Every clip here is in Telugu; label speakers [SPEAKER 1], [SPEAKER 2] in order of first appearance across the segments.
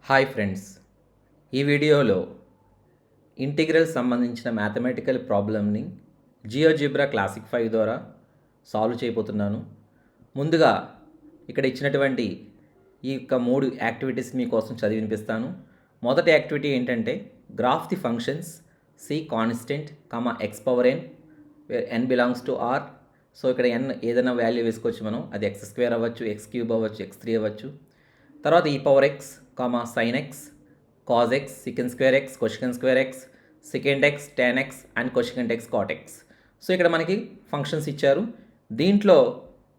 [SPEAKER 1] హాయ్ ఫ్రెండ్స్, ఈ వీడియోలో ఇంటిగ్రల్ సంబంధించిన మ్యాథమెటికల్ ప్రాబ్లమ్ని జియోజిబ్రా క్లాసిక్ 5 ద్వారా సాల్వ్ చేయబోతున్నాను. ముందుగా ఇక్కడ ఇచ్చినటువంటి ఈ యొక్క 3 యాక్టివిటీస్ మీకోసం చదివి వినిపిస్తాను. మొదటి యాక్టివిటీ ఏంటంటే graph the functions c constant x power n where n belongs to R. So ఇక్కడ ఎన్ ఏదైనా వాల్యూ వేసుకోవచ్చు మనం. అది ఎక్స్ స్క్వేర్ అవ్వచ్చు, ఎక్స్ క్యూబ్ అవ్వచ్చు, ఎక్స్ త్రీ అవ్వచ్చు. తర్వాత ఈ power x sin x, cos x, secant square x, cosecant square x, secant x, tan x and cosecant x, cot x. So ఇక్కడ మనకి ఫంక్షన్స్ ఇచ్చారు. దీంట్లో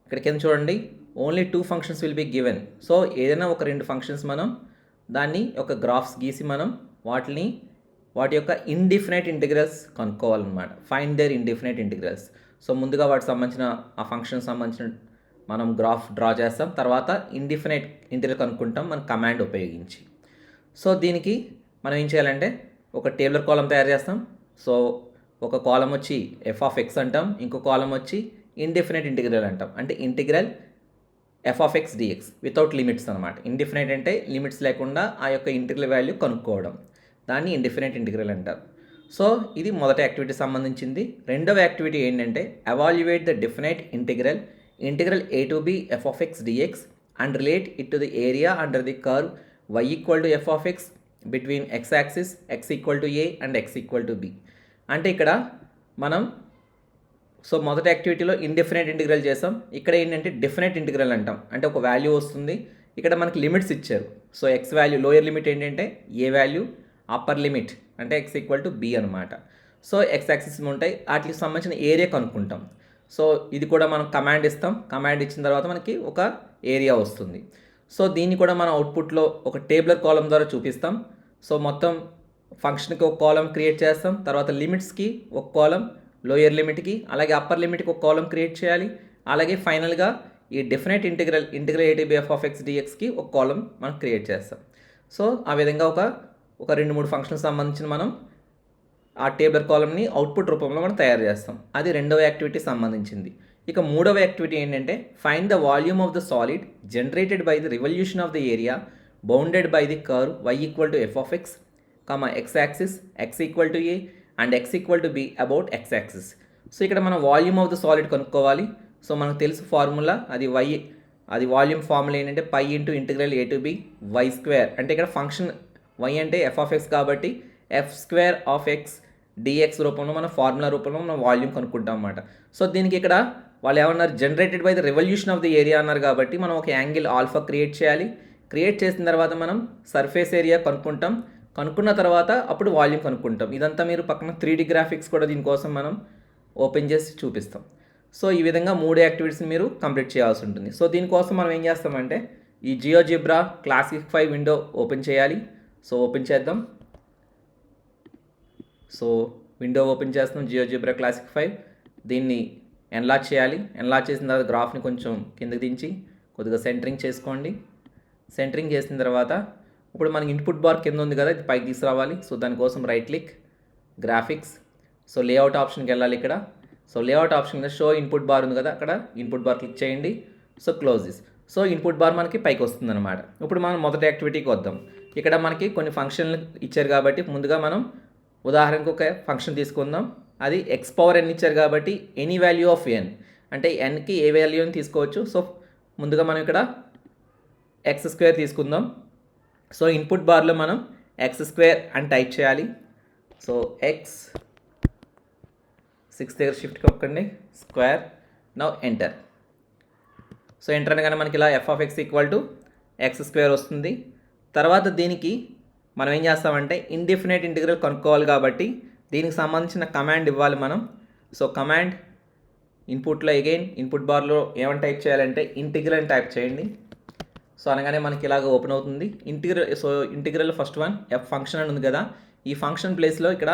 [SPEAKER 1] ఇక్కడ కింద చూడండి, only 2 functions will be given. So ఏదైనా ఒక 2 ఫంక్షన్స్ మనం దాన్ని ఒక గ్రాఫ్స్ గీసి మనం వాటి యొక్క ఇండిఫినైట్ ఇంటిగ్రల్స్ కనుక్కోవాలన్నమాట. Find their indefinite integrals. So ముందుగా వాటికి సంబంధించిన ఆ ఫంక్షన్ సంబంధించిన మనం గ్రాఫ్ డ్రా చేస్తాం. తర్వాత ఇండిఫినైట్ ఇంటిగ్రల్ కనుక్కుంటాం మన కమాండ్ ఉపయోగించి. సో దీనికి మనం ఏం చేయాలంటే ఒక టేబులర్ కాలం తయారు చేస్తాం. సో ఒక కాలం వచ్చి ఎఫ్ ఆఫ్ ఎక్స్ అంటాం, ఇంకో కాలం వచ్చి ఇండిఫినైట్ ఇంటిగ్రల్ అంటాం. అంటే integral f of x dx without limits అనమాట. ఇండిఫినైట్ అంటే లిమిట్స్ లేకుండా ఆ యొక్క ఇంటిగ్రల్ వాల్యూ కనుక్కోవడం, దాన్ని ఇండిఫినైట్ ఇంటిగ్రల్ అంటారు. సో ఇది మొదటి యాక్టివిటీ సంబంధించింది. రెండవ యాక్టివిటీ ఏంటంటే evaluate the definite integral a to b f of x dx and relate it to the area under the curve y equal to f of x between x axis x equal to a and x equal to b. అంటే ఇక్కడ మనం మొదటి యాక్టివిటీలో ఇండిఫినైట్ ఇంటిగ్రల్ చేసాం. ఇక్కడ ఏంటంటే డెఫినైట్ ఇంటిగ్రల్ అంటాం. అంటే ఒక వాల్యూ వస్తుంది, ఇక్కడ మనకి లిమిట్స్ ఇచ్చారు. So X value lower limit ఏంటంటే ఏ వాల్యూ, అప్పర్ లిమిట్ అంటే x ఈక్వల్ టు బి అనమాట. సో ఎక్స్ యాక్సిస్ ఉంటాయి, వాటికి సంబంధించిన ఏరియా కనుక్కుంటాం. సో ఇది కూడా మనం కమాండ్ ఇస్తాం. కమాండ్ ఇచ్చిన తర్వాత మనకి ఒక ఏరియా వస్తుంది. సో దీన్ని కూడా మనం అవుట్పుట్లో ఒక టేబులర్ కాలం ద్వారా చూపిస్తాం. సో మొత్తం ఫంక్షన్కి ఒక కాలం క్రియేట్ చేస్తాం. తర్వాత లిమిట్స్కి ఒక కాలం, లోయర్ లిమిట్కి అలాగే అప్పర్ లిమిట్కి ఒక కాలం క్రియేట్ చేయాలి. అలాగే ఫైనల్గా ఈ definite integral A to B F of X డిఎక్స్కి ఒక కాలం మనం క్రియేట్ చేస్తాం. సో ఆ విధంగా ఒక 2-3 ఫంక్షన్స్ సంబంధించిన మనం ఆ టేబులర్ కాలంని అవుట్పుట్ రూపంలో మనం తయారు చేస్తాం. అది రెండవ యాక్టివిటీ సంబంధించింది. ఇక మూడవ యాక్టివిటీ ఏంటంటే find the volume of the solid generated by the revolution of the area bounded by the curve y equal to f of x x axis x equal to a and x equal to b about x axis. So ఇక్కడ మనం వాల్యూమ్ ఆఫ్ ద సాలిడ్ కనుక్కోవాలి. సో మనకు తెలుసు ఫార్ములా, అది వాల్యూమ్ ఫార్ములా ఏంటంటే pi into integral A to b y square. అంటే ఇక్కడ ఫంక్షన్ y అంటే ఎఫ్ ఆఫ్ ఎక్స్ కాబట్టి f square of x dx రూపంలో మన ఫార్ములా రూపంలో మనం వాల్యూమ్ కనుక్కుంటాం అన్నమాట. సో దీనికి ఇక్కడ వాళ్ళు ఏమన్నారు, generated by the revolution of the area అన్నారు కాబట్టి మనం ఒక యాంగిల్ ఆల్ఫా క్రియేట్ చేయాలి. క్రియేట్ చేసిన తర్వాత మనం సర్ఫేస్ ఏరియా కనుక్కున్న తర్వాత అప్పుడు వాల్యూమ్ కనుక్కుంటాం. ఇదంతా మీరు పక్కన 3D గ్రాఫిక్స్ కూడా దీనికోసం మనం ఓపెన్ చేసి చూపిస్తాం. సో ఈ విధంగా 3 యాక్టివిటీస్ని మీరు కంప్లీట్ చేయాల్సి ఉంటుంది. సో దీనికోసం మనం ఏం చేస్తామంటే ఈ జియోజిబ్రా క్లాసిక్ 5 విండో ఓపెన్ చేయాలి. సో ఓపెన్ చేద్దాం. సో విండో ఓపెన్ చేస్తున్నాం, జియోజిబ్రా క్లాసిక్ 5. దీన్ని ఎన్లార్జ్ చేయాలి. ఎన్లార్జ్ చేసిన తర్వాత గ్రాఫ్ని కొంచెం కిందకి దించి కొద్దిగా సెంటరింగ్ చేసుకోండి. సెంటరింగ్ చేసిన తర్వాత ఇప్పుడు మనకి ఇన్పుట్ బార్ కింద ఉంది కదా, ఇది పైకి తీసుకురావాలి. సో దానికోసం right click, graphics, so layout ఆప్షన్కి వెళ్ళాలి. ఇక్కడ సో లేఅవుట్ ఆప్షన్ కింద షో ఇన్పుట్ బార్ ఉంది కదా, అక్కడ ఇన్పుట్ బార్ క్లిక్ చేయండి. So close this. So input bar మనకి పైకి వస్తుంది అనమాట. ఇప్పుడు మనం మొదటి యాక్టివిటీకి వద్దాం. ఇక్కడ మనకి కొన్ని ఫంక్షన్లు ఇచ్చారు కాబట్టి ముందుగా మనం ఉదాహరణకు ఒక ఫంక్షన్ తీసుకుందాం. అది ఎక్స్ పవర్ ఎన్ ఇచ్చారు కాబట్టి ఎనీ వాల్యూ ఆఫ్ ఎన్ అంటే ఎన్కి ఏ వాల్యూ అని తీసుకోవచ్చు. సో ముందుగా మనం ఇక్కడ ఎక్స్ స్క్వేర్ తీసుకుందాం. సో ఇన్పుట్ బార్లో మనం ఎక్స్ స్క్వేర్ అని టైప్ చేయాలి. సో ఎక్స్ 6 దగ్గర షిఫ్ట్ కొక్కండి, square, now enter. So enter అనగానే మనకి ఇలా F of X equal to X square వస్తుంది. తర్వాత దీనికి మనం ఏం చేస్తామంటే ఇండిఫినైట్ ఇంటిగ్రల్ కనుక్కోవాలి కాబట్టి దీనికి సంబంధించిన కమాండ్ ఇవ్వాలి మనం. సో కమాండ్ ఇన్పుట్లో అగైన్ ఇన్పుట్ బార్లో ఏమని టైప్ చేయాలంటే ఇంటిగ్రల్ అని టైప్ చేయండి. సో అనగానే మనకి ఇలాగ ఓపెన్ అవుతుంది integral. So integral first one F function అని ఉంది కదా, ఈ ఫంక్షన్ ప్లేస్లో ఇక్కడ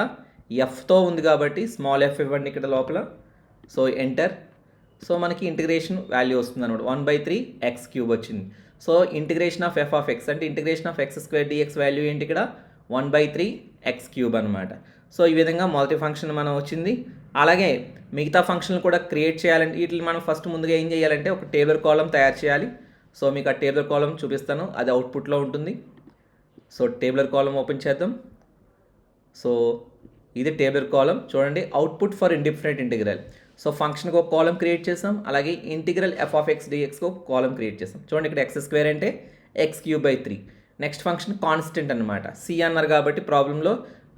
[SPEAKER 1] ఎఫ్తో ఉంది కాబట్టి స్మాల్ ఎఫ్ ఇవ్వండి ఇక్కడ లోపల. So enter. సో మనకి ఇంటిగ్రేషన్ వాల్యూ వస్తుంది అనమాట, 1/3 ఎక్స్ క్యూబ్ వచ్చింది. So integration of F of X అంటే integration of X square D X value ఏంటి ఇక్కడ 1/3 ఎక్స్ క్యూబ్ అనమాట. సో ఈ విధంగా మొదటి ఫంక్షన్ మనం వచ్చింది. అలాగే మిగతా ఫంక్షన్లు కూడా క్రియేట్ చేయాలంటే వీటిని మనం ఫస్ట్ ముందుగా ఏం చేయాలంటే ఒక టేబులర్ కాలం తయారు చేయాలి. సో మీకు ఆ టేబులర్ కాలం చూపిస్తాను, అది అవుట్పుట్లో ఉంటుంది. సో టేబులర్ కాలం ఓపెన్ చేద్దాం. సో ఇది టేబులర్ కాలం. చూడండి, output for indifferent integral. So ఫంక్షన్కి ఒక కాలం క్రియేట్ చేసాం, అలాగే ఇంటిగ్రల్ ఎఫ్ ఆఫ్ ఎక్స్ డిఎక్స్కి ఒక కాలం క్రియేట్ చేసాం. చూడండి, ఇక్కడ ఎక్స్ స్క్వేర్ అంటే x³ 3. నెక్స్ట్ ఫంక్షన్ కాన్స్టెంట్ అనమాట. సి అన్నారు కాబట్టి ప్రాబ్లంలో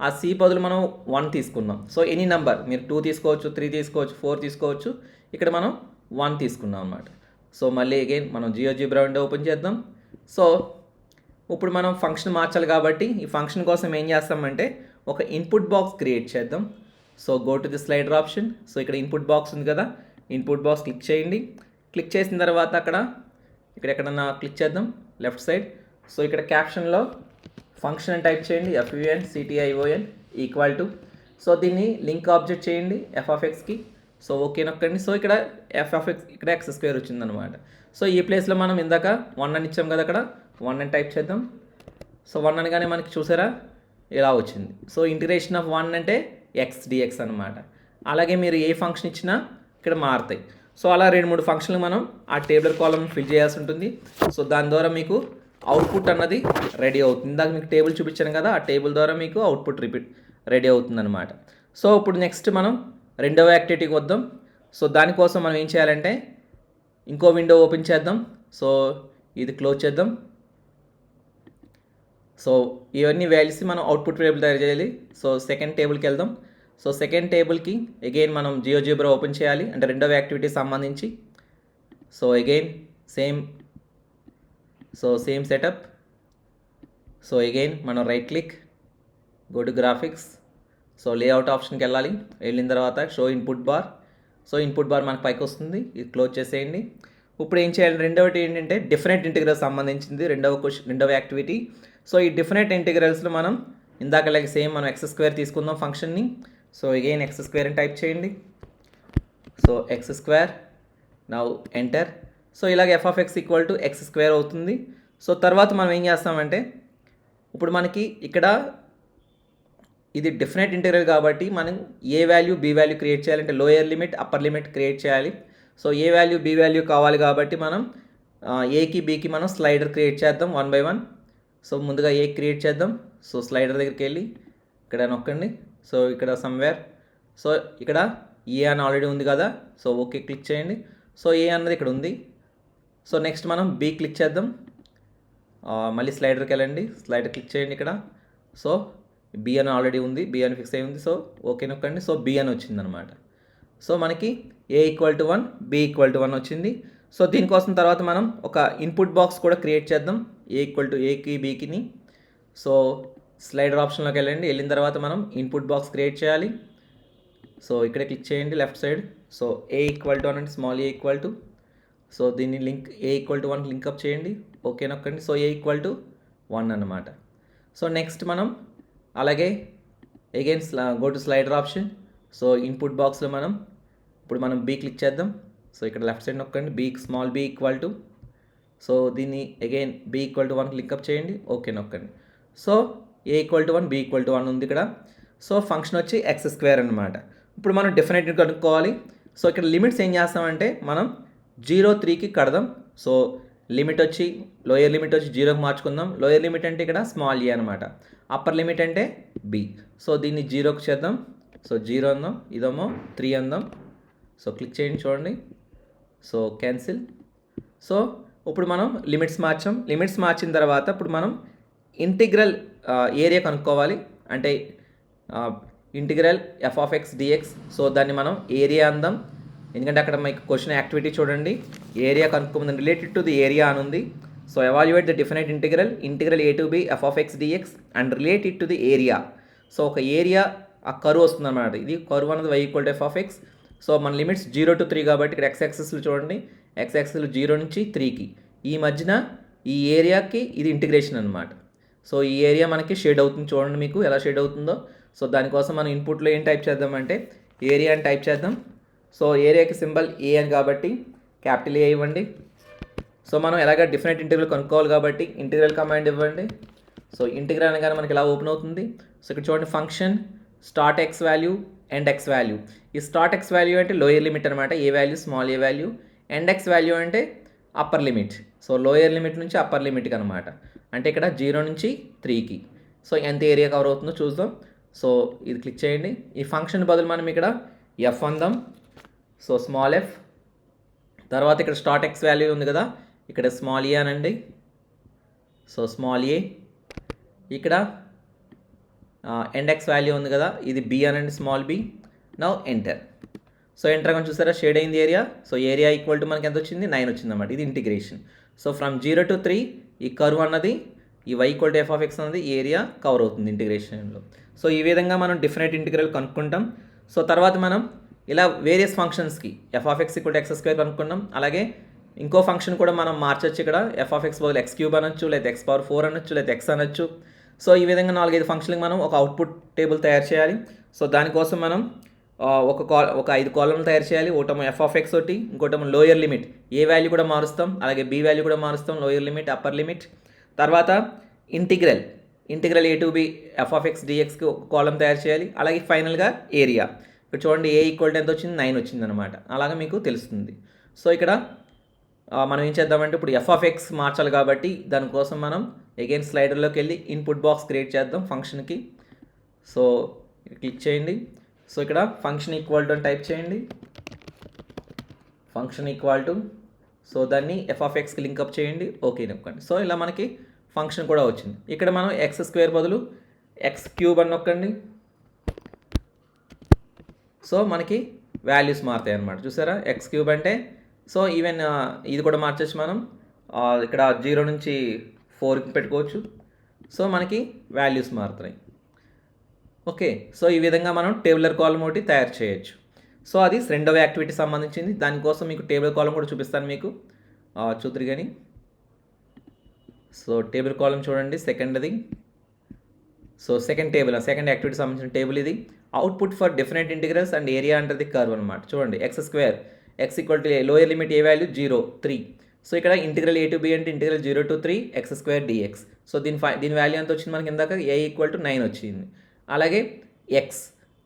[SPEAKER 1] ఆ సి బదులు మనం 1 తీసుకున్నాం. సో ఎనీ నెంబర్, మీరు 2 తీసుకోవచ్చు, 3 తీసుకోవచ్చు, 4 తీసుకోవచ్చు. ఇక్కడ మనం 1 తీసుకున్నాం అనమాట. సో మళ్ళీ అగైన్ మనం జియోజిబ్రా విండో ఓపెన్ చేద్దాం. సో ఇప్పుడు మనం ఫంక్షన్ మార్చాలి కాబట్టి ఈ ఫంక్షన్ కోసం ఏం చేస్తామంటే ఒక ఇన్పుట్ బాక్స్ క్రియేట్ చేద్దాం. So go to the slider option. So ఇక్కడ ఇన్పుట్ బాక్స్ ఉంది కదా, ఇన్పుట్ బాక్స్ క్లిక్ చేయండి. క్లిక్ చేసిన తర్వాత ఇక్కడ ఎక్కడన్నా క్లిక్ చేద్దాం లెఫ్ట్ సైడ్. సో ఇక్కడ క్యాప్షన్లో ఫంక్షన్ అని టైప్ చేయండి, FUNCTION ఈక్వల్ టు. సో దీన్ని లింక్ ఆబ్జెక్ట్ చేయండి ఎఫ్ ఆఫ్ ఎక్స్కి. సో ఓకే నొక్కండి. సో ఇక్కడ ఎఫ్ ఆఫ్ ఎక్స్ ఇక్కడ x² వచ్చిందనమాట. సో ఈ ప్లేస్లో మనం ఇందాక 1 అని ఇచ్చాం కదా, అక్కడ 1 అని టైప్ చేద్దాం. సో 1 అనగానే మనకి చూసారా ఇలా వచ్చింది. సో ఇంటిగ్రేషన్ ఆఫ్ 1 అంటే x/dx అనమాట. అలాగే మీరు ఏ ఫంక్షన్ ఇచ్చినా ఇక్కడ మారుతాయి. సో అలా 2-3 ఫంక్షన్లు మనం ఆ టేబులర్ కాలం ఫిల్ చేయాల్సి ఉంటుంది. సో దాని ద్వారా మీకు అవుట్పుట్ అన్నది రెడీ అవుతుంది. ఇందాక మీకు టేబుల్ చూపించాను కదా, ఆ టేబుల్ ద్వారా మీకు అవుట్పుట్ రెడీ అవుతుంది అనమాట. సో ఇప్పుడు నెక్స్ట్ మనం రెండవ యాక్టివిటీకి వద్దాం. సో దానికోసం మనం ఏం చేయాలంటే ఇంకో విండో ఓపెన్ చేద్దాం. సో ఇది క్లోజ్ చేద్దాం. సో ఇవన్నీ వాల్యూస్ మనం అవుట్పుట్ టేబుల్ తయారు చేయాలి. సో సెకండ్ టేబుల్కి వెళ్దాం. సో సెకండ్ టేబుల్కి అగైన్ మనం జియోజిబ్రా ఓపెన్ చేయాలి, అంటే రెండవ యాక్టివిటీకి సంబంధించి. So again same setup. So again మనం right click, go to graphics. So layout ఆప్షన్కి వెళ్ళాలి. వెళ్ళిన తర్వాత show input bar. So input bar మనకు పైకి వస్తుంది, ఇది క్లోజ్ చేసేయండి. ఇప్పుడు ఏం చేయాలి, రెండవది ఏంటంటే డిఫరెంట్ ఇంటిగ్రల్ సంబంధించింది రెండవ యాక్టివిటీ. సో ఈ డిఫరెంట్ ఇంటిగ్రల్స్లో మనం ఇందాకలాగే సేమ్ మనం x² తీసుకుందాం ఫంక్షన్ని. సో అగైన్ x² అని టైప్ చేయండి. So x², now enter. So ఇలాగ f of X equal to x² అవుతుంది. సో తర్వాత మనం ఏం చేస్తామంటే ఇప్పుడు మనకి ఇక్కడ ఇది డిఫరెంట్ ఇంటిగ్రల్ కాబట్టి మనం ఏ వాల్యూ బి వాల్యూ క్రియేట్ చేయాలంటే lower limit upper limit create చేయాలి. సో ఏ వాల్యూ బి వాల్యూ కావాలి కాబట్టి మనం ఏకి బికి మనం స్లైడర్ క్రియేట్ చేద్దాం 1 by 1. సో ముందుగా ఏ క్రియేట్ చేద్దాం. సో స్లైడర్ దగ్గరికి వెళ్ళి ఇక్కడ నొక్కండి. సో ఇక్కడ సమ్వేర్, సో ఇక్కడ ఏ అని ఆల్రెడీ ఉంది కదా, సో ఓకే క్లిక్ చేయండి. సో ఏ అన్నది ఇక్కడ ఉంది. సో నెక్స్ట్ మనం బి క్లిక్ చేద్దాం. మళ్ళీ స్లైడర్కి వెళ్ళండి, స్లైడర్ క్లిక్ చేయండి ఇక్కడ. సో బి అని ఆల్రెడీ ఉంది, బి అని ఫిక్స్ అయి ఉంది. సో ఓకే నొక్కండి. సో బి అని వచ్చిందనమాట. సో మనకి a equal to 1, b equal to 1 వచ్చింది. సో దీనికోసం తర్వాత మనం ఒక ఇన్పుట్ బాక్స్ కూడా క్రియేట్ చేద్దాం, ఏ ఈక్వల్ టు ఏకి బీకిని. సో స్లైడర్ ఆప్షన్లోకి వెళ్ళండి. వెళ్ళిన తర్వాత మనం ఇన్పుట్ బాక్స్ క్రియేట్ చేయాలి. సో ఇక్కడే క్లిక్ చేయండి left side. So a equal to 1 అంటే small a equal to. So దీన్ని link a equal to 1 link up చేయండి, ఓకే నొక్కండి. సో ఏ ఈక్వల్ టు 1 అన్నమాట. సో నెక్స్ట్ మనం అలాగే again go to slider option. So input బాక్స్లో ఇప్పుడు మనం బీ క్లిక్ చేద్దాం. సో ఇక్కడ లెఫ్ట్ సైడ్ నొక్కండి, b small b equal to. So దీన్ని again b equal to 1 link up చేయండి, ఓకే నొక్కండి. So a equal to 1, b equal to 1 ఉంది ఇక్కడ. సో ఫంక్షన్ వచ్చి x² అనమాట. ఇప్పుడు మనం డెఫినెట్గా కనుక్కోవాలి. సో ఇక్కడ లిమిట్స్ ఏం చేస్తామంటే మనం 0-3కి కడదాం. సో లిమిట్ వచ్చి లోయర్ లిమిట్ వచ్చి 0కి మార్చుకుందాం. లోయర్ లిమిట్ అంటే ఇక్కడ స్మాల్ ఏ అనమాట, అప్పర్ లిమిట్ అంటే బి. సో దీన్ని 0కి చేద్దాం. సో 0 అందాం, ఇదేమో 3 అందాం. సో క్లిక్ చేయండి చూడండి. So cancel. సో ఇప్పుడు మనం లిమిట్స్ మార్చిన తర్వాత ఇప్పుడు మనం ఇంటిగ్రల్ ఏరియా కనుక్కోవాలి, అంటే integral f of x dx. So దాన్ని మనం ఏరియా అందాం, ఎందుకంటే అక్కడ మీకు క్వశ్చన్ యాక్టివిటీ చూడండి, ఏరియా కనుక్కోమంది రిలేటెడ్ టు ది ఏరియా అని ఉంది. So evaluate the different integral A to B F of x dx and related to the area. So ఒక ఏరియా ఆ కర్వ్ వస్తుంది అన్నమాట. ఇది కర్వ్ అన్నది y equal to f of x. So మన లిమిట్స్ 0-3 కాబట్టి ఇక్కడ x యాక్సిస్లు చూడండి, x యాక్సిస్లు 0 నుంచి 3కి ఈ మధ్యన ఈ ఏరియాకి ఇది ఇంటిగ్రేషన్ అనమాట. సో ఈ ఏరియా మనకి షేడ్ అవుతుంది, చూడండి మీకు ఎలా షేడ్ అవుతుందో. సో దానికోసం మనం ఇన్పుట్లో ఏం టైప్ చేద్దామంటే ఏరియా అని టైప్ చేద్దాం. సో ఏరియాకి సింబల్ ఏ అని కాబట్టి క్యాపిటల్ ఏ ఇవ్వండి. సో మనం ఎలాగ డిఫరెంట్ ఇంటిగ్రల్ కనుక్కోవాలి కాబట్టి ఇంటిగ్రల్ కమాండ్ ఇవ్వండి. సో ఇంటిగ్రల్ అనగానే మనకి ఇలా ఓపెన్ అవుతుంది. సో ఇక్కడ చూడండి function start X value end X value. ఈ స్టార్ట్ ఎక్స్ వాల్యూ అంటే లోయర్ లిమిట్ అనమాట, ఏ వాల్యూ స్మాల్ ఏ వాల్యూ. ఎండ్ ఎక్స్ వాల్యూ అంటే upper limit. So lower limit నుంచి అప్పర్ లిమిట్కి అనమాట. అంటే ఇక్కడ 0 నుంచి 3కి. సో ఎంత ఏరియా కవర్ అవుతుందో చూద్దాం. సో ఇది క్లిక్ చేయండి. ఈ ఫంక్షన్ బదులు మనం ఇక్కడ ఎఫ్ అందాం. సో స్మాల్ ఎఫ్, తర్వాత ఇక్కడ స్టార్ట్ ఎక్స్ వాల్యూ ఉంది కదా, ఇక్కడ స్మాల్ ఏ అనండి. సో స్మాల్ ఏ, ఇక్కడ ఎండ్ ఎక్స్ వాల్యూ ఉంది కదా, ఇది బి అనండి, small b. Now enter. So enter అని చూసారా, షేడ్ అయింది area. So area equal to మనకి ఎంత వచ్చింది, 9 వచ్చింది అన్నమాట. ఇది ఇంటిగ్రేషన్. సో ఫ్రమ్ 0 to 3 ఈ కర్వ్ అన్నది, ఈ y equal to f of X అన్నది ఏరియా కవర్ అవుతుంది ఇంటిగ్రేషన్లో. సో ఈ విధంగా మనం డిఫరెంట్ ఇంటిగ్రల్ కనుక్కుంటాం. సో తర్వాత మనం ఇలా వేరియస్ ఫంక్షన్స్కి f of X equal to X square కనుక్కుంటాం. అలాగే ఇంకో ఫంక్షన్ కూడా మనం మార్చొచ్చు. ఇక్కడ ఎఫ్ ఆఫ్ ఎక్స్ బదులు ఎక్స్ క్యూబ్ అనొచ్చు, లేదా ఎక్స్ పవర్ 4 అనొచ్చు, లేదా ఎక్స్ అనొచ్చు. సో ఈ విధంగా 4-5 ఫంక్షన్కి మనం ఒక అవుట్పుట్ టేబుల్ తయారు చేయాలి. సో దానికోసం మనం ఒక 5 కాలమ్లు తయారు చేయాలి. ఒకటేమో ఎఫ్ ఆఫ్ ఎక్స్ ఒకటి, ఇంకోటేమో లోయర్ లిమిట్ ఏ వాల్యూ కూడా మారుస్తాం, అలాగే బి వాల్యూ కూడా మారుస్తాం, లోయర్ లిమిట్ అప్పర్ లిమిట్. తర్వాత integral A to B F of X డిఎక్స్కి ఒక కాలం తయారు చేయాలి. అలాగే ఫైనల్గా ఏరియా. ఇక్కడ చూడండి, ఏ ఈక్వల్ టు ఎంత వచ్చింది, 9 వచ్చింది అనమాట. అలాగే మీకు తెలుస్తుంది. సో ఇక్కడ మనం ఏం చేద్దామంటే, ఇప్పుడు ఎఫ్ ఆఫ్ ఎక్స్ మార్చాలి కాబట్టి దానికోసం మనం అగైన్ స్లైడర్లోకి వెళ్ళి ఇన్పుట్ బాక్స్ క్రియేట్ చేద్దాం ఫంక్షన్కి. సో క్లిక్ చేయండి. సో ఇక్కడ ఫంక్షన్ ఈక్వల్ టు అని టైప్ చేయండి. ఫంక్షన్ ఈక్వల్ టు, సో దాన్ని ఎఫ్ ఆఫ్ ఎక్స్కి లింకప్ చేయండి. ఓకే నొక్కండి. సో ఇలా మనకి ఫంక్షన్ కూడా వచ్చింది. ఇక్కడ మనం ఎక్స్ స్క్వేర్ బదులు ఎక్స్ క్యూబ్ అని నొక్కండి. సో మనకి వాల్యూస్ మారుతాయి అన్నమాట. చూసారా, ఎక్స్ క్యూబ్ అంటే, సో ఈవెన్ ఇది కూడా మార్చచ్చు మనం. ఇక్కడ 0 నుంచి 4కి పెట్టుకోవచ్చు. సో మనకి వాల్యూస్ మారుతున్నాయి. ఓకే, సో ఈ విధంగా మనం టేబులర్ కాలం ఒకటి తయారు చేయొచ్చు. సో అది రెండవ యాక్టివిటీ సంబంధించింది. దానికోసం మీకు టేబుల్ కాలం కూడా చూపిస్తాను మీకు, చూద్దరు కానీ. సో టేబుల్ కాలం చూడండి, సెకండ్ది. సో సెకండ్ యాక్టివిటీ సంబంధించిన టేబుల్ ఇది. Output for different integrals and area under the curve అనమాట. చూడండి, x square, x equal to lower limit a value 0, 3. So ఇక్కడ ఇంటిగ్రల్ ఏ టు బి అంటే integral 0 to 3 x square dx. So దీని వాల్యూ ఎంత వచ్చింది మనకి, ఇందాక ఏ ఈక్వల్ టు 9 వచ్చింది. అలాగే ఎక్స్,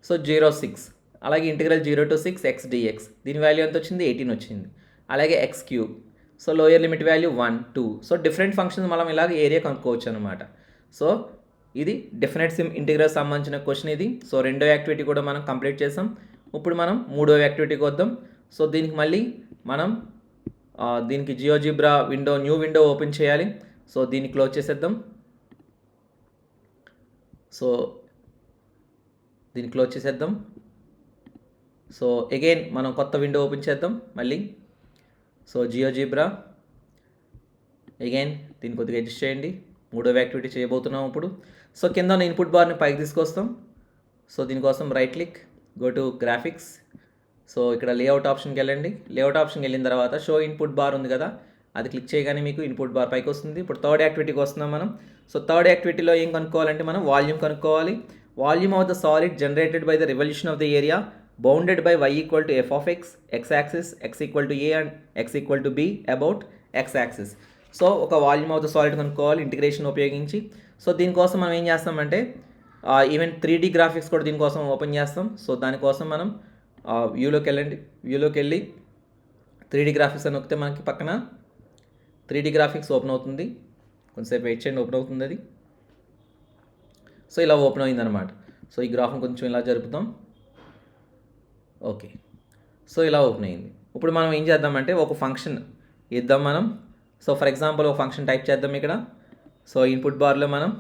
[SPEAKER 1] సో 0, 6. అలాగే ఇంటిగ్రల్ 0 to 6 ఎక్స్ డిఎక్స్, దీని వాల్యూ ఎంత వచ్చింది, 18 వచ్చింది. అలాగే X cube, so lower limit value 1, 2. So different functions మనం ఇలాగ ఏరియా కనుక్కోవచ్చు అనమాట. సో ఇది డెఫినెట్ ఇంటిగ్రల్ సంబంధించిన క్వశ్చన్ ఇది. సో రెండో యాక్టివిటీ కూడా మనం కంప్లీట్ చేసాం. ఇప్పుడు మనం మూడో యాక్టివిటీకి వద్దాం. సో దీనికి మళ్ళీ మనం దీనికి జియోజిబ్రా న్యూ విండో ఓపెన్ చేయాలి. సో దీన్ని క్లోజ్ చేసేద్దాం. సో దీన్ని క్లోజ్ చేసేద్దాం. సో అగైన్ మనం కొత్త విండో ఓపెన్ చేద్దాం మళ్ళీ. సో జియోజిబ్రా అగైన్ దీన్ని కొద్దిగా అడ్జస్ట్ చేయండి. మూడవ యాక్టివిటీ చేయబోతున్నాం ఇప్పుడు. సో కింద ఉన్న ఇన్పుట్ బార్ని పైకి తీసుకొస్తాం. సో దీనికోసం right click, go to graphics. So ఇక్కడ లేఅవుట్ ఆప్షన్కి వెళ్ళండి. లేఅవుట్ ఆప్షన్కి వెళ్ళిన తర్వాత షో ఇన్పుట్ బార్ ఉంది కదా, అది క్లిక్ చేయగానే మీకు ఇన్పుట్ బార్ పైకి వస్తుంది. ఇప్పుడు థర్డ్ యాక్టివిటీకి వస్తున్నాం మనం. సో థర్డ్ యాక్టివిటీలో ఏం కనుక్కోవాలంటే మనం వాల్యూమ్ కనుక్కోవాలి. Volume of the solid generated by the revolution of the area bounded by y equal to f of x, x axis, x equal to a and x equal to b about x axis. So ఒక వాల్యూమ్ ఆఫ్ ద సాలిడ్ కనుక్కోవాలి ఇంటిగ్రేషన్ ఉపయోగించి. సో దీనికోసం మనం ఏం చేస్తామంటే ఈవెన్ 3D గ్రాఫిక్స్ కూడా దీనికోసం ఓపెన్ చేస్తాం. సో దానికోసం మనం వ్యూలోకి వెళ్ళండి. వ్యూలోకి వెళ్ళి 3D గ్రాఫిక్స్ అని నొక్కితే మనకి పక్కన 3D గ్రాఫిక్స్ ఓపెన్ అవుతుంది. కొంచెంసేపు వెయిట్ చేయండి, ఓపెన్ అవుతుంది అది. సో ఇలా ఓపెన్ అయిందనమాట. సో ఈ గ్రాఫ్ని కొంచెం ఇలా జరుపుతాం. ఓకే, సో ఇలా ఓపెన్ అయింది. ఇప్పుడు మనం ఏం చేద్దామంటే ఒక ఫంక్షన్ ఇద్దాం మనం. సో ఫర్ ఎగ్జాంపుల్ ఒక ఫంక్షన్ టైప్ చేద్దాం ఇక్కడ. సో ఇన్పుట్ బార్లో మనం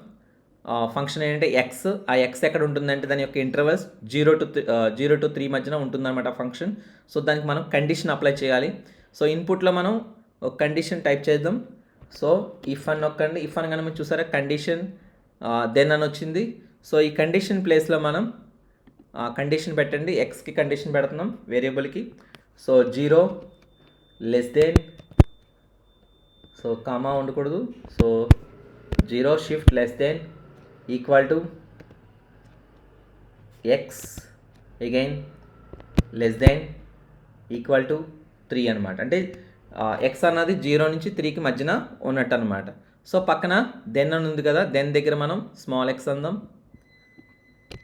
[SPEAKER 1] ఫంక్షన్ ఏంటంటే ఎక్స్, ఆ ఎక్స్ ఎక్కడ ఉంటుందంటే దాని యొక్క ఇంటర్వల్స్ 0 to 3 మధ్యన ఉంటుందన్నమాట ఫంక్షన్. సో దానికి మనం కండిషన్ అప్లై చేయాలి. సో ఇన్పుట్లో మనం ఒక కండిషన్ టైప్ చేద్దాం. సో ఇఫ్ అని నొక్కండి. ఇఫ్ అని కనుక చూసారా, కండిషన్ దెన్ అని వచ్చింది. సో ఈ కండిషన్ ప్లేస్లో మనం కండిషన్ పెట్టండి. ఎక్స్కి కండిషన్ పెడుతున్నాం వేరియబుల్కి. So 0 less than, so comma ఉండకూడదు. So 0 shift less than equal to x again less than equal to 3 అనమాట. అంటే ఎక్స్ అన్నది 0 నుంచి 3కి మధ్యన ఉన్నట్టు అనమాట. సో పక్కన దెన్ అని ఉంది కదా, దెన్ దగ్గర మనం స్మాల్ ఎక్స్ అందాం.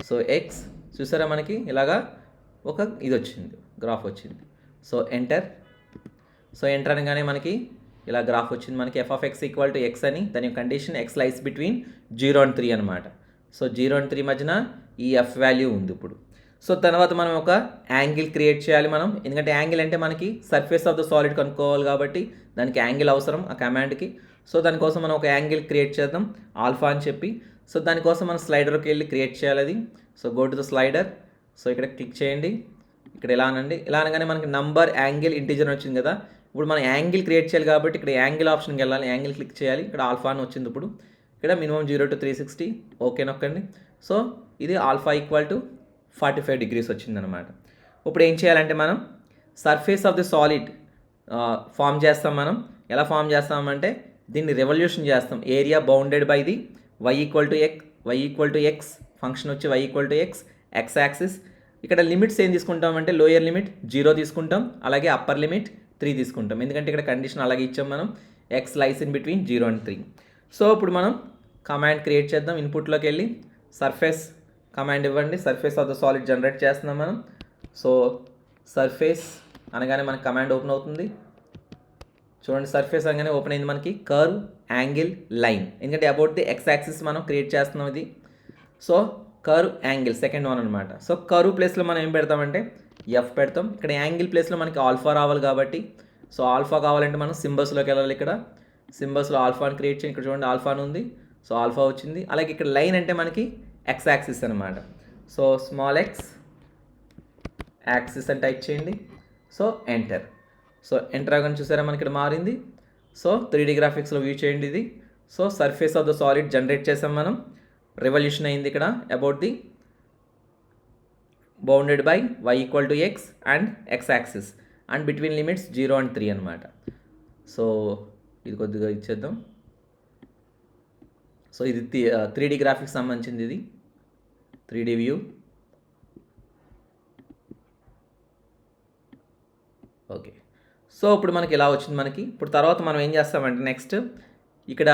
[SPEAKER 1] సో ఎక్స్ చూసారా, మనకి ఇలాగా ఒక ఇది వచ్చింది, గ్రాఫ్ వచ్చింది. So enter. సో ఎంటర్ అనగానే మనకి ఇలా గ్రాఫ్ వచ్చింది మనకి F of X equal to X అని, దాని condition X lies between 0 and 3 అనమాట. సో 0 and 3 మధ్యన ఈ ఎఫ్ వాల్యూ ఉంది ఇప్పుడు. సో తర్వాత మనం ఒక యాంగిల్ క్రియేట్ చేయాలి మనం, ఎందుకంటే యాంగిల్ అంటే మనకి సర్ఫేస్ ఆఫ్ ద సాలిడ్ కనుక్కోవాలి కాబట్టి దానికి యాంగిల్ అవసరం ఆ కమాండ్కి. సో దానికోసం మనం ఒక యాంగిల్ క్రియేట్ చేద్దాం ఆల్ఫా అని చెప్పి. సో దానికోసం మనం స్లైడర్కి వెళ్ళి క్రియేట్ చేయాలి అది. So go to the slider. So ఇక్కడ క్లిక్ చేయండి, ఇక్కడ ఇలా అనండి. ఇలా అనగానే మనకి నంబర్ యాంగిల్ ఇంటిజర్ వచ్చింది కదా. ఇప్పుడు మనం యాంగిల్ క్రియేట్ చేయాలి కాబట్టి ఇక్కడ యాంగిల్ ఆప్షన్కి వెళ్ళాలి, యాంగిల్ క్లిక్ చేయాలి. ఇక్కడ ఆల్ఫా అని వచ్చింది. ఇప్పుడు ఇక్కడ మినిమం 0 to 360 ఓకే నొక్కండి. సో ఇది ఆల్ఫా ఈక్వల్ టు 45 degrees వచ్చిందనమాట. ఇప్పుడు ఏం చేయాలంటే మనం surface of the solid form చేస్తాం. మనం ఎలా ఫామ్ చేస్తామంటే దీన్ని రెవల్యూషన్ చేస్తాం. Area bounded by the y equal to x function వచ్చి y equal to x x axis. ఇక్కడ లిమిట్స్ ఏం తీసుకుంటామంటే లోయర్ లిమిట్ 0 తీసుకుంటాం, అలాగే అప్పర్ లిమిట్ 3 తీసుకుంటాం, ఎందుకంటే ఇక్కడ కండిషన్ అలాగే ఇచ్చాం మనం, X lies in between 0 and 3. So ఇప్పుడు మనం కమాండ్ క్రియేట్ చేద్దాం. ఇన్పుట్లోకి వెళ్ళి సర్ఫేస్ కమాండ్ ఇవ్వండి. Surface of the solid generate చేస్తున్నాం మనం. సో సర్ఫేస్ అనగానే మనకి కమాండ్ ఓపెన్ అవుతుంది. చూడండి, సర్ఫేస్ అనగానే ఓపెన్ అయింది మనకి కర్వ్, యాంగిల్, లైన్, ఎందుకంటే అబౌట్ ది ఎక్స్ యాక్సిస్ మనం క్రియేట్ చేస్తున్నాం ఇది. So curve, angle second one అనమాట. సో కర్వ్ ప్లేస్లో మనం ఏం పెడతామంటే ఎఫ్ పెడతాం. ఇక్కడ యాంగిల్ ప్లేస్లో మనకి ఆల్ఫా రావాలి కాబట్టి, సో ఆల్ఫా కావాలంటే మనం సింబల్స్లోకి వెళ్ళాలి. ఇక్కడ సింబల్స్లో ఆల్ఫాని క్రియేట్ చేయండి. ఇక్కడ చూడండి ఆల్ఫా అని ఉంది, సో ఆల్ఫా వచ్చింది. అలాగే ఇక్కడ లైన్ అంటే మనకి ఎక్స్ యాక్సిస్ అనమాట. సో స్మాల్ ఎక్స్ యాక్సిస్ అని టైప్ చేయండి. So enter. సో ఎంటర్ అవ్వగానే చూసారా మనకి ఇక్కడ మారింది. సో 3D గ్రాఫిక్స్లో వ్యూ చేయండి ఇది. So surface of the solid generate చేసాం మనం, రెవల్యూషన్ అయింది ఇక్కడ about the bounded by y equal to X and X axis and between limits 0 and 3 అనమాట. సో ఇది కొద్దిగా ఇచ్చేద్దాం. సో ఇది 3D గ్రాఫిక్స్ సంబంధించింది, ఇది 3D వ్యూ. ఓకే, సో ఇప్పుడు మనకి ఇలా వచ్చింది మనకి. ఇప్పుడు తర్వాత మనం ఏం చేస్తామంటే నెక్స్ట్ ఇక్కడ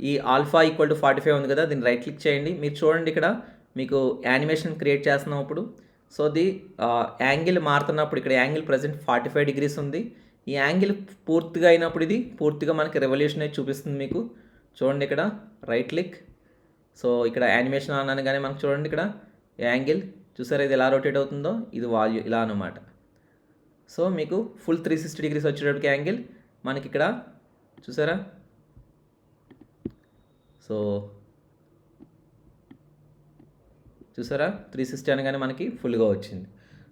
[SPEAKER 1] ఈ ఆల్ఫా ఈక్వల్ టు 45 ఉంది కదా, దీన్ని రైట్ క్లిక్ చేయండి. మీరు చూడండి ఇక్కడ మీకు యానిమేషన్ క్రియేట్ చేస్తున్నాం ఇప్పుడు. సో ది యాంగిల్ మారుతున్నప్పుడు ఇక్కడ యాంగిల్ ప్రజెంట్ 45 degrees ఉంది. ఈ యాంగిల్ పూర్తిగా అయినప్పుడు ఇది పూర్తిగా మనకి రెవల్యూషన్ అయితే చూపిస్తుంది మీకు. చూడండి ఇక్కడ రైట్ క్లిక్. సో ఇక్కడ యానిమేషన్ అన్నాను కానీ మనకు చూడండి ఇక్కడ యాంగిల్ చూసారా ఇది ఎలా రొటేట్ అవుతుందో, ఇది వాల్యూ ఇలా అనమాట. సో మీకు ఫుల్ 360 degrees వచ్చేటప్పటికి యాంగిల్ మనకి ఇక్కడ చూసారా. సో చూసారా 360 అనగానే మనకి ఫుల్గా వచ్చింది.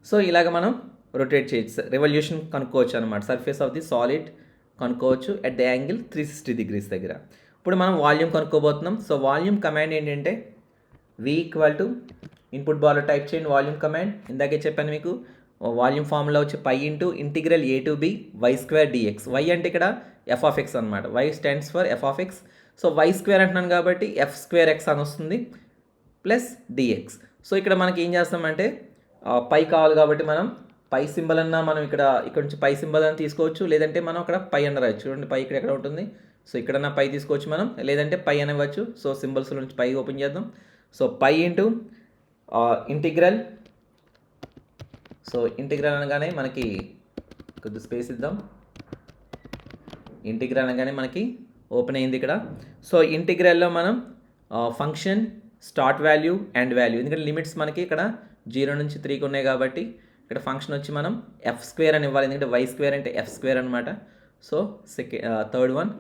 [SPEAKER 1] సో ఇలాగ మనం రొటేట్ చేయొచ్చు, రెవల్యూషన్ కనుక్కోవచ్చు అనమాట. సర్ఫేస్ ఆఫ్ ది సాలిడ్ కనుక్కోవచ్చు అట్ ద యాంగిల్ 360 degrees దగ్గర. ఇప్పుడు మనం వాల్యూమ్ కనుక్కోబోతున్నాం. సో వాల్యూమ్ కమాండ్ ఏంటంటే v ఈక్వల్ టు ఇన్పుట్ బార్లో టైప్ చేయండి వాల్యూమ్ కమాండ్. ఇందాకే చెప్పాను మీకు వాల్యూమ్ ఫార్ములా వచ్చి pi into integral a to b y² dx. y అంటే ఇక్కడ f of x అనమాట, y stands for f of x. So y² అంటున్నాను కాబట్టి f²x అని వస్తుంది ప్లస్ dx. సో ఇక్కడ మనకి ఏం చేస్తామంటే పై కావాలి కాబట్టి మనం పై సింబల్ అన్నా మనం ఇక్కడ నుంచి పై సింబల్ అని తీసుకోవచ్చు, లేదంటే మనం అక్కడ పై అన్న రాయొచ్చు. చూడండి పై ఇక్కడ ఎక్కడ ఉంటుంది, సో ఇక్కడన్నా పై తీసుకోవచ్చు మనం, లేదంటే పై అనేవచ్చు. సో సింబల్స్ నుంచి పై ఓపెన్ చేద్దాం. So pi into integral. So integral అనగానే మనకి కొద్ది స్పేస్ ఇద్దాం. ఇంటిగ్రల్ అనగానే మనకి ఓపెన్ అయింది ఇక్కడ. సో ఇంటిగ్రల్లో మనం function start value and value, ఎందుకంటే లిమిట్స్ మనకి ఇక్కడ 0 నుంచి 3కి ఉన్నాయి కాబట్టి ఇక్కడ ఫంక్షన్ వచ్చి మనం f² అని ఇవ్వాలి, ఎందుకంటే y² అంటే f² అనమాట. So third one.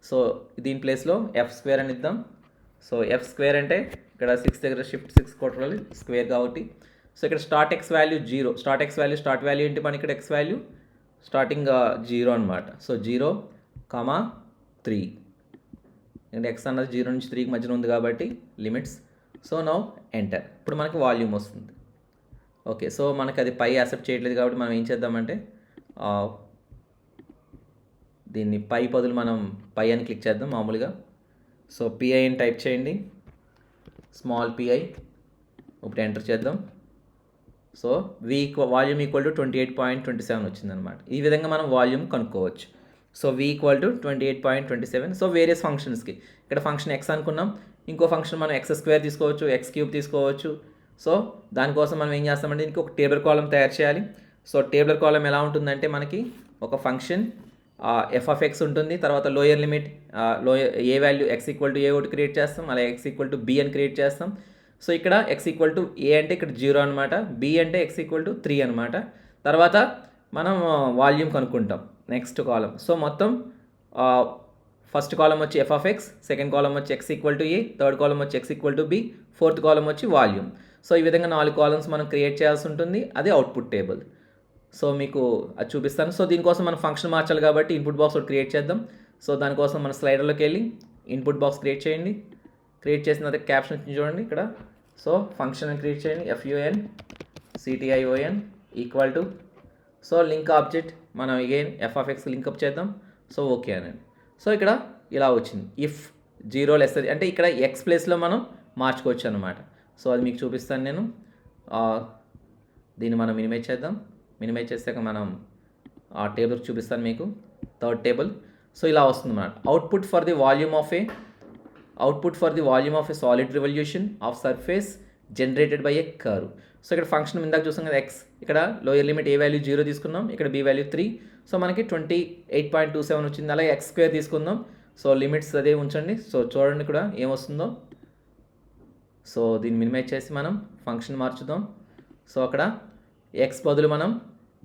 [SPEAKER 1] సో దీని ప్లేస్లో f² అని ఇద్దాం. సో f² అంటే ఇక్కడ 6 దగ్గర షిఫ్ట్ 6 కొట్టాలి స్క్వేర్ కాబట్టి. సో ఇక్కడ start X value 0, start value ఏంటి మనకి ఇక్కడ ఎక్స్ వాల్యూ స్టార్టింగ్ 0 అనమాట. సో 0, 3, ఎందుకంటే ఎక్స్ అన్నది 0 నుంచి 3కి మధ్యన ఉంది కాబట్టి లిమిట్స్. So now enter. ఇప్పుడు మనకి వాల్యూమ్ వస్తుంది. ఓకే, సో మనకి అది పై యాక్సెప్ట్ చేయట్లేదు కాబట్టి మనం ఏం చేద్దామంటే దీన్ని పై బదులు మనం పై అని క్లిక్ చేద్దాం మామూలుగా. సో పిఐ అని టైప్ చేయండి, స్మాల్ పిఐ. ఇప్పుడు ఎంటర్ చేద్దాం. సో వాల్యూమ్ ఈక్వల్ టు 28.27 వచ్చిందనమాట. ఈ విధంగా మనం వాల్యూమ్ కనుక్కోవచ్చు. So v equal to 28.27. So various ఫంక్షన్స్కి ఇక్కడ ఫంక్షన్ x అనుకున్నాం, ఇంకో ఫంక్షన్ మనం x² తీసుకోవచ్చు, x³ తీసుకోవచ్చు. సో దానికోసం మనం ఏం చేస్తామంటే ఇంకొక టేబుల్ కాలం తయారు చేయాలి. సో టేబుల్ కాలం ఎలా ఉంటుందంటే మనకి ఒక ఫంక్షన్ ఎఫ్ ఆఫ్ ఎక్స్ ఉంటుంది, తర్వాత lower limit a value x equal to a ఒకటి క్రియేట్ చేస్తాం, అలాగే ఎక్స్ ఈక్వల్ టు బి అని క్రియేట్ చేస్తాం. సో ఇక్కడ ఎక్స్ ఈక్వల్ టు ఏ అంటే ఇక్కడ 0 అనమాట, బి అంటే ఎక్స్ ఈక్వల్ టు 3 అనమాట. తర్వాత మనం వాల్యూమ్ కనుక్కుంటాం నెక్స్ట్ కాలం. సో మొత్తం ఫస్ట్ కాలం వచ్చి f of x, second column వచ్చి x equal to a, third column వచ్చి x equal to b, fourth column వచ్చి వాల్యూమ్. సో ఈ విధంగా 4 కాలమ్స్ మనం క్రియేట్ చేయాల్సి ఉంటుంది. అది అవుట్పుట్ టేబుల్. సో మీకు అది చూపిస్తాను. సో దీనికోసం మనం ఫంక్షన్ మార్చాలి కాబట్టి ఇన్పుట్ బాక్స్ ఒకటి క్రియేట్ చేద్దాం. సో దానికోసం మన స్లైడర్లోకి వెళ్ళి ఇన్పుట్ బాక్స్ క్రియేట్ చేయండి. క్రియేట్ చేసిన తర్వాత క్యాప్షన్ చూడండి ఇక్కడ. సో ఫంక్షన్ క్రియేట్ చేయండి, FUN CTION equal to, so link object మనం again f of x link up చేద్దాం. సో ఓకే అనండి. సో ఇక్కడ ఇలా వచ్చింది, ఇఫ్ 0 లెస్ అంటే ఇక్కడ ఎక్స్ ప్లేస్లో మనం మార్చుకోవచ్చు అనమాట. సో అది మీకు చూపిస్తాను నేను. దీన్ని మనం మినిమైజ్ చేద్దాం. మినిమైజ్ చేసాక మనం ఆ టేబుల్ చూపిస్తాను మీకు, థర్డ్ టేబుల్. సో ఇలా వస్తుంది అన్నమాట. Output for the volume of a solid revolution of surface generated by A curve. So ఇక్కడ ఫంక్షన్ ఇందాక చూసాం కదా ఎక్స్, ఇక్కడ లోయర్ లిమిట్ ఏ వాల్యూ 0 తీసుకున్నాం, ఇక్కడ బి వాల్యూ 3. సో మనకి 28.27 వచ్చింది. అలాగే ఎక్స్ స్క్వేర్ తీసుకుందాం. సో లిమిట్స్ అదే ఉంచండి. సో చూడండి ఇక్కడ ఏమొస్తుందో. సో దీన్ని మినిమైజ్ చేసి మనం ఫంక్షన్ మార్చుదాం. సో అక్కడ ఎక్స్ బదులు మనం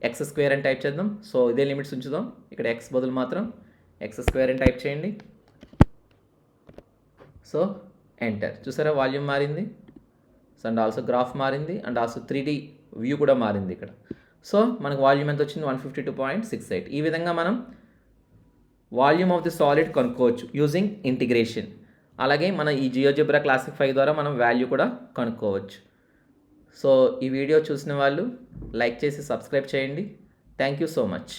[SPEAKER 1] ఎక్స్ స్క్వేర్ అని టైప్ చేద్దాం. సో ఇదే లిమిట్స్ ఉంచుదాం. ఇక్కడ ఎక్స్ బదులు మాత్రం ఎక్స్ స్క్వేర్ అని టైప్ చేయండి. So enter. చూసారా వాల్యూమ్ మారింది, సో అండ్ ఆల్సో గ్రాఫ్ మారింది, అండ్ ఆల్సో 3D వ్యూ కూడా మారింది ఇక్కడ. సో మనకు వాల్యూమ్ ఎంత వచ్చింది, 152.68. ఈ విధంగా మనం వాల్యూమ్ ఆఫ్ ది సాలిడ్ కనుక్కోవచ్చు యూజింగ్ ఇంటిగ్రేషన్. అలాగే మన ఈ జియోజిబ్రా క్లాసిక్ 5 ద్వారా మనం వాల్యూ కూడా కనుక్కోవచ్చు. సో ఈ వీడియో చూసిన వాళ్ళు లైక్ చేసి సబ్స్క్రైబ్ చేయండి. Thank you so much.